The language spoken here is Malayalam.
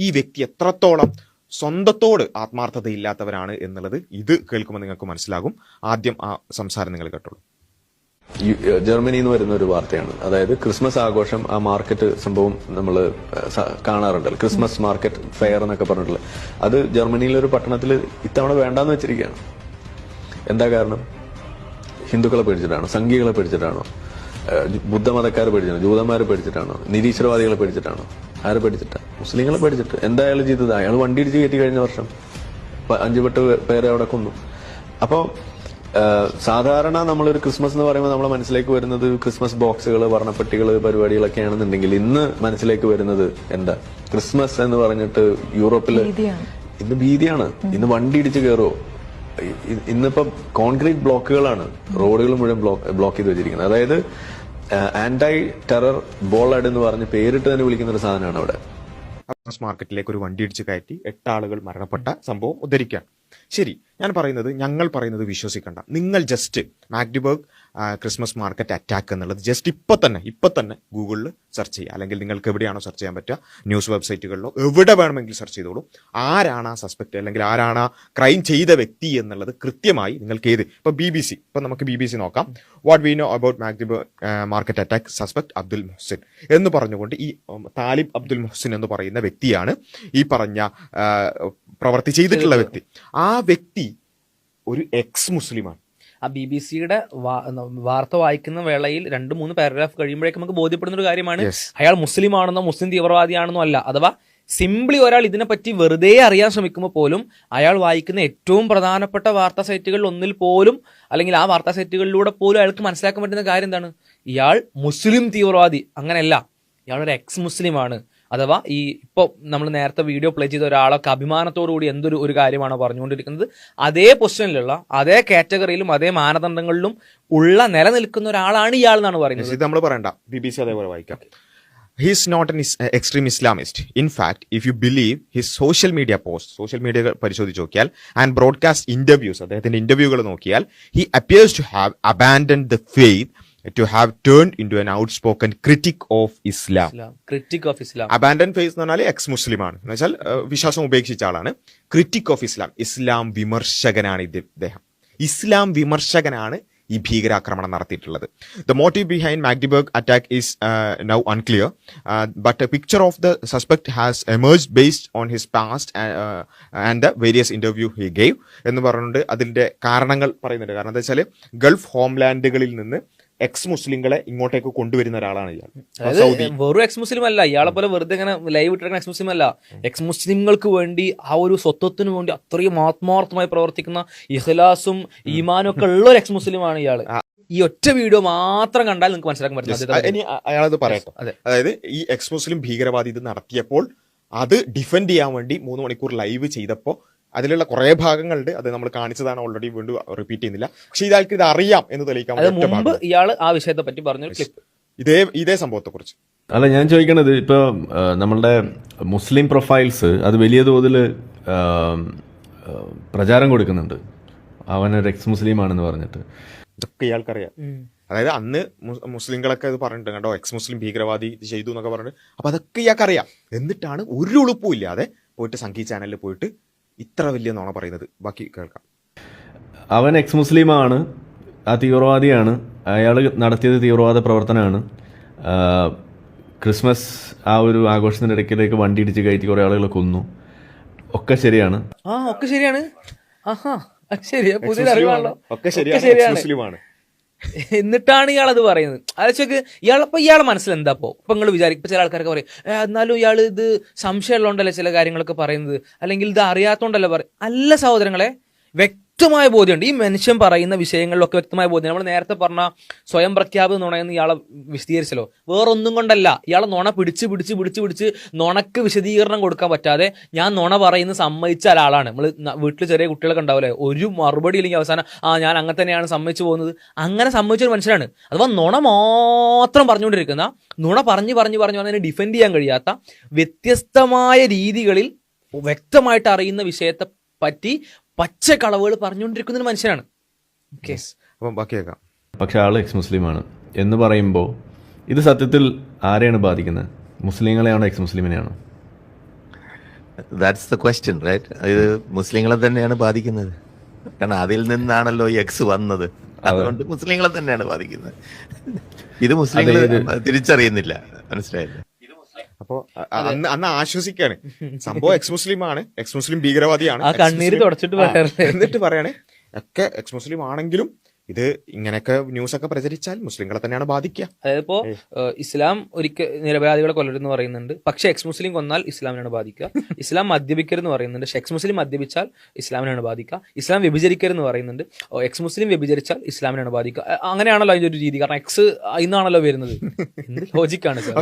ഈ വ്യക്തി എത്രത്തോളം സ്വന്തത്തോട് ആത്മാർത്ഥതയില്ലാത്തവരാണ് എന്നുള്ളത് ഇത് കേൾക്കുമ്പോൾ നിങ്ങൾക്ക് മനസ്സിലാകും. ആദ്യം ആ സംസാരം നിങ്ങൾ കേട്ടോളൂ. ജർമ്മനിയിൽ നിന്ന് വരുന്ന ഒരു വാർത്തയാണ്. അതായത് ക്രിസ്മസ് ആഘോഷം, ആ മാർക്കറ്റ് സംഭവം നമ്മൾ കാണാറുണ്ടല്ലോ, ക്രിസ്മസ് മാർക്കറ്റ് ഫെയർ എന്നൊക്കെ പറഞ്ഞിട്ടുള്ളത്. അത് ജർമ്മനിയിലെ ഒരു പട്ടണത്തിൽ ഇത്തവണ വേണ്ടാന്ന് വെച്ചിരിക്കുകയാണ്. എന്താ കാരണം? ഹിന്ദുക്കളെ പേടിച്ചിട്ടാണോ? സംഘികളെ പേടിച്ചിട്ടാണോ? ബുദ്ധമതക്കാരെ പേടിച്ചിട്ടാണോ? ജൂതന്മാരെ പേടിച്ചിട്ടാണോ? നിരീശ്വരവാദികളെ പേടിച്ചിട്ടാണോ? ആരെ പേടിച്ചിട്ടാ? മുസ്ലിങ്ങളെ പേടിച്ചിട്ട്. എന്താ അയാൾ ചെയ്തത്? അയാൾ വണ്ടി ഇടിച്ച് കയറ്റി കഴിഞ്ഞ വർഷം 5 പേരെ അവിടെ കൊന്നു. അപ്പോ സാധാരണ നമ്മളൊരു ക്രിസ്മസ് എന്ന് പറയുമ്പോൾ നമ്മളെ മനസ്സിലേക്ക് വരുന്നത് ക്രിസ്മസ് ബോക്സുകൾ, വർണ്ണപ്പെട്ടികൾ, പരിപാടികളൊക്കെയാണെന്നുണ്ടെങ്കിൽ ഇന്ന് മനസ്സിലേക്ക് വരുന്നത് എന്താ? ക്രിസ്മസ് എന്ന് പറഞ്ഞിട്ട് യൂറോപ്പില് ഇന്ന് ഭീതിയാണ്. ഇന്ന് വണ്ടി ഇടിച്ച് കയറുമോ? ഇന്നിപ്പോ കോൺക്രീറ്റ് ബ്ലോക്കുകളാണ് റോഡുകൾ മുഴുവൻ ബ്ലോക്ക് ചെയ്ത് വെച്ചിരിക്കുന്നത്. അതായത് ആന്റൈ ടെറർ ബോളഡ് എന്ന് പറഞ്ഞ് പേരിട്ട് തന്നെ വിളിക്കുന്ന ഒരു സാധനമാണ് അവിടെ. മാർക്കറ്റിലേക്ക് ഒരു വണ്ടി ഇടിച്ച് കയറ്റി 8 ആളുകൾ മരണപ്പെട്ട സംഭവം ഉദ്ധരിക്കാൻ. ശരി, ഞങ്ങൾ പറയുന്നത് വിശ്വസിക്കണ്ട. നിങ്ങൾ ജസ്റ്റ് മാഗ്ഡിബർഗ് ക്രിസ്മസ് മാർക്കറ്റ് അറ്റാക്ക് എന്നുള്ളത് ജസ്റ്റ് ഇപ്പൊ തന്നെ ഗൂഗിളിൽ സെർച്ച് ചെയ്യുക. അല്ലെങ്കിൽ നിങ്ങൾക്ക് എവിടെയാണോ സെർച്ച് ചെയ്യാൻ പറ്റുക, ന്യൂസ് വെബ്സൈറ്റുകളിലോ എവിടെ വേണമെങ്കിൽ സെർച്ച് ചെയ്തോളൂ. ആരാണ് ആ സസ്പെക്ട് അല്ലെങ്കിൽ ആരാണ് ആ ക്രൈം ചെയ്ത വ്യക്തി എന്നുള്ളത് കൃത്യമായി നിങ്ങൾക്ക് ഇപ്പൊ BBC, ഇപ്പൊ നമുക്ക് BBC നോക്കാം. What we know about Magdeburg market attack suspect Abdul Muhsin എന്ന് പറഞ്ഞുകൊണ്ട് ഈ താലിബ് അബ്ദുൽ മുഹ്സിൻ എന്ന് പറയുന്ന വ്യക്തിയാണ് ഈ പറഞ്ഞ പ്രവൃത്തി ചെയ്തിട്ടുള്ള വ്യക്തി. ആ വ്യക്തി ഒരു എക്സ് മുസ്ലിമാണ്. ആ BBC-യുടെ വാർത്ത വായിക്കുന്ന വേളയിൽ 2-3 പാരഗ്രാഫ് കഴിയുമ്പോഴേക്കും നമുക്ക് ബോധ്യപ്പെടുന്ന ഒരു കാര്യമാണ് അയാൾ മുസ്ലിം ആണെന്നോ മുസ്ലിം തീവ്രവാദിയാണെന്നോ അല്ല. അഥവാ സിംപ്ലി ഒരാൾ ഇതിനെപ്പറ്റി വെറുതെ അറിയാൻ ശ്രമിക്കുമ്പോൾ പോലും അയാൾ വായിക്കുന്ന ഏറ്റവും പ്രധാനപ്പെട്ട വാർത്താ സൈറ്റുകളിൽ ഒന്നിൽ പോലും, അല്ലെങ്കിൽ ആ വാർത്താ സൈറ്റുകളിലൂടെ പോലും അയാൾക്ക് മനസ്സിലാക്കാൻ പറ്റുന്ന കാര്യം എന്താണ്? ഇയാൾ മുസ്ലിം തീവ്രവാദി അങ്ങനെയല്ല, ഇയാളൊരു എക്സ് മുസ്ലിമാണ്. അഥവാ ഈ ഇപ്പോൾ നമ്മൾ നേരത്തെ വീഡിയോ പ്ലേ ചെയ്ത ഒരാളൊക്കെ അഭിമാനത്തോടു കൂടി ഒരു കാര്യമാണോ പറഞ്ഞുകൊണ്ടിരിക്കുന്നത്, അതേ പൊസിഷനിലുള്ള, അതേ കാറ്റഗറിയിലും അതേ മാനദണ്ഡങ്ങളിലും ഉള്ള നിലനിൽക്കുന്ന ഒരാളാണ് ഇയാൾ എന്നാണ് പറയുന്നത്. ഇത് നമ്മൾ പറയണ്ട, BBC അതേപോലെ വായിക്കാം. He is not an extreme Islamist. In fact, if you believe his social media posts, social media പരിശോധിച്ച് നോക്കിയാൽ, and broadcast interviews, അദ്ദേഹത്തിന്റെ ഇന്റർവ്യൂകൾ നോക്കിയാൽ, he appears to have abandoned the faith, to have turned into an outspoken critic of Islam. Abandoned faith എന്ന് പറഞ്ഞാൽ എക്സ് മുസ്ലിം ആണ്, എന്ന് വെച്ചാൽ വിശ്വാസം ഉപേക്ഷിച്ച ആളാണ്. ക്രിറ്റിക് ഓഫ് ഇസ്ലാം, ഇസ്ലാം വിമർശകനാണ് ഇദ്ദേഹം. ഇസ്ലാം വിമർശകനാണ് ഈ ഭീകരാക്രമണം നടത്തിയിട്ടുള്ളത്. The motive behind Magdeburg attack is now unclear, but a picture of the suspect has emerged based on his past and the various interview he gave എന്ന് പറഞ്ഞുകൊണ്ട് അതിന്റെ കാരണങ്ങൾ പറയുന്നുണ്ട്. കാരണം എന്താ വെച്ചാൽ ഗൾഫ് ഹോംലാൻഡുകളിൽ നിന്ന് എക്സ് മുസ്ലിങ്ങളെ ഇങ്ങോട്ടേക്ക് കൊണ്ടുവരുന്ന ഒരാളാണ് ഇയാൾ. വെറും എക്സ് മുസ്ലിം അല്ല, ഇയാളെ പോലെ വെറുതെ ഇങ്ങനെ ലൈവ് ഇട്ടിരിക്കുന്ന എക്സ് മുസ്ലിം അല്ല. എക്സ് മുസ്ലിങ്ങൾക്ക് വേണ്ടി, ആ ഒരു സ്വത്വത്തിന് വേണ്ടി അത്രയും ആത്മാർത്ഥമായി പ്രവർത്തിക്കുന്ന ഇഖ്ലാസും ഈമാനും ഒക്കെ ഉള്ള ഒരു എക്സ് മുസ്ലിമാണ് ഇയാള്. ഈ ഒറ്റ വീഡിയോ മാത്രം കണ്ടാൽ നിങ്ങൾക്ക് മനസ്സിലാക്കാൻ പറ്റും. ഇനി അയാളത് പറയട്ടെ. അതായത് ഈ എക്സ് മുസ്ലിം ഭീകരവാദി ഇത് നടത്തിയപ്പോൾ അത് ഡിഫെൻഡ് ചെയ്യാൻ വേണ്ടി 3 മണിക്കൂർ ലൈവ് ചെയ്തപ്പോൾ അതിലുള്ള കുറെ ഭാഗങ്ങളുണ്ട്, അത് നമ്മൾ കാണിച്ചതാണ്, ഓൾറെഡി വീണ്ടും റിപ്പീറ്റ് ചെയ്യുന്നില്ല. പക്ഷെ ഇയാൾക്ക് ഇത് അറിയാം എന്ന് തെളിയിക്കാൻ മുമ്പ് ഇയാൾ ആ വിഷയത്തെ പറ്റി പറഞ്ഞ ക്ലിപ്പ് ഇതേ സംഭവത്തെ കുറിച്ച്. അല്ല, ഞാൻ ചോദിക്കണത്, ഇപ്പൊ നമ്മളുടെ മുസ്ലിം പ്രൊഫൈൽസ് അത് വലിയ തോതിൽ പ്രചാരം കൊടുക്കുന്നുണ്ട്, അവനൊരു എക്സ് മുസ്ലിം ആണെന്ന് പറഞ്ഞിട്ട്. ഇതൊക്കെ ഇയാൾക്കറിയാം. അതായത് അന്ന് മുസ്ലിങ്ങളൊക്കെ ഇത് പറഞ്ഞിട്ടുണ്ട്, കേട്ടോ, എക്സ് മുസ്ലിം ഭീകരവാദി ഇത് ചെയ്തു എന്നൊക്കെ പറഞ്ഞിട്ട്. അപ്പൊ അതൊക്കെ ഇയാൾക്കറിയാം. എന്നിട്ടാണ് ഒരു ഉളുപ്പും ഇല്ലാതെ പോയിട്ട് സംഗീത ചാനലിൽ പോയിട്ട് ഇത്ര വലിയ നോണ പറയുന്നത്. ബാക്കി കേൾക്കാം. അവൻ എക്സ് മുസ്ലിമാണ്, ആ തീവ്രവാദിയാണ്, അയാൾ നടത്തിയത് തീവ്രവാദ പ്രവർത്തനമാണ്. ക്രിസ്മസ് ആ ഒരു ആഘോഷത്തിന്റെ ഇടയ്ക്കിലേക്ക് വണ്ടി ഇടിച്ച് കയറ്റി കുറെ ആളുകളെ കൊന്നു. ഒക്കെ ശരിയാണ്. ഒക്കെ ശരിയാണ്. ഒക്കെ ശരിയാണ്. എന്നിട്ടാണ് ഇയാളത് പറയുന്നത്. അതൊക്കെ ഇയാളെ മനസ്സിൽ എന്താ ഇപ്പൊ നിങ്ങൾ വിചാരിക്കും. ഇപ്പൊ ചില ആൾക്കാരൊക്കെ പറയും, എന്നാലും ഇയാൾ ഇത് സംശയമുള്ളതുകൊണ്ടല്ലേ ചില കാര്യങ്ങളൊക്കെ പറയുന്നത്, അല്ലെങ്കിൽ ഇത് അറിയാത്തോണ്ടല്ലേ പറയും. അല്ല സഹോദരങ്ങളെ, വ്യക്തമായ ബോധ്യമുണ്ട്. ഈ മനുഷ്യൻ പറയുന്ന വിഷയങ്ങളിലൊക്കെ വ്യക്തമായ ബോധ്യം. നമ്മൾ നേരത്തെ പറഞ്ഞ സ്വയം പ്രഖ്യാപിത നുണയെന്ന് ഇയാളെ വിശദീകരിച്ചല്ലോ. വേറൊന്നും കൊണ്ടല്ല, ഇയാളെ നുണ പിടിച്ച് നുണക്ക് വിശദീകരണം കൊടുക്കാൻ പറ്റാതെ ഞാൻ നുണ പറയുന്ന സമ്മതിച്ച ഒരാളാണ്. നമ്മൾ വീട്ടിൽ ചെറിയ കുട്ടികളൊക്കെ ഉണ്ടാവില്ലേ, ഒരു മറുപടി ഇല്ലെങ്കിൽ അവസാനം ഞാൻ അങ്ങനെ തന്നെയാണ് സമ്മതിച്ചു പോകുന്നത്. അങ്ങനെ സമ്മതിച്ചൊരു മനുഷ്യനാണ്. അഥവാ നുണ മാത്രം പറഞ്ഞുകൊണ്ടിരിക്കുന്ന, നുണ പറഞ്ഞ് ഡിഫെൻഡ് ചെയ്യാൻ കഴിയാത്ത, വ്യത്യസ്തമായ രീതികളിൽ വ്യക്തമായിട്ട് അറിയുന്ന വിഷയത്തെ പറ്റി പച്ചക്കളവുകൾ പറഞ്ഞുകൊണ്ടിരിക്കുന്ന ഒരു മനുഷ്യനാണ്. പക്ഷെ ആള് എക്സ് മുസ്ലിമാണ് എന്ന് പറയുമ്പോൾ ഇത് സത്യത്തിൽ ആരെയാണ് ബാധിക്കുന്നത്? മുസ്ലിങ്ങളെയാണോ എക്സ് മുസ്ലിമിനെയാണോ? That's the question right. ഇത് മുസ്ലിങ്ങളെ തന്നെയാണ് ബാധിക്കുന്നത്. കാരണം അതിൽ നിന്നാണല്ലോ ഈ എക്സ് വന്നത്. അതുകൊണ്ട് മുസ്ലിങ്ങളെ തന്നെയാണ് ബാധിക്കുന്നത്. ഇത് മുസ്ലിങ്ങൾ തിരിച്ചറിയുന്നില്ല. മനസ്സിലായില്ലേ? അപ്പോ അന്ന് ആശ്വസിക്കാണ്. സംഭവം എക്സ് മുസ്ലിം ആണ്, എക്സ് മുസ്ലിം ഭീകരവാദിയാണ്. ആ കണ്ണീര് തുടച്ചിട്ട് പറയാറില്ലേ? എന്നിട്ട് പറയണേ ഒക്കെ എക്സ് മുസ്ലിം ആണെങ്കിലും ഇത് ഇങ്ങനെയൊക്കെ ന്യൂസ് ഒക്കെ പ്രചരിച്ചാൽ മുസ്ലിങ്ങളെ തന്നെയാണ് ബാധിക്കുക. അതായത് ഇപ്പോ ഇസ്ലാം ഒരിക്കൽ നിരപരാധികളെ കൊല്ലരുതെന്ന് പറയുന്നുണ്ട്, പക്ഷെ എക്സ് മുസ്ലിം കൊന്നാൽ ഇസ്ലാമിനാണ് ബാധിക്കുക. ഇസ്ലാം മദ്യപിക്കരുതെന്ന് പറയുന്നുണ്ട്, പക്ഷെ എക്സ് മുസ്ലിം മദ്യപിച്ചാൽ ഇസ്ലാമിനാണ് ബാധിക്കുക. ഇസ്ലാം വ്യഭിചരിക്കരുതെന്ന് പറയുന്നുണ്ട്, എക്സ് മുസ്ലിം വ്യഭിചരിച്ചാൽ ഇസ്ലാമിനാണ് ബാധിക്കുക. അങ്ങനെയാണല്ലോ അതിന്റെ ഒരു രീതി. കാരണം എക്സ് ഇന്നാണല്ലോ വരുന്നത്. എന്ത് ലോജിക്കാണ് സാർ?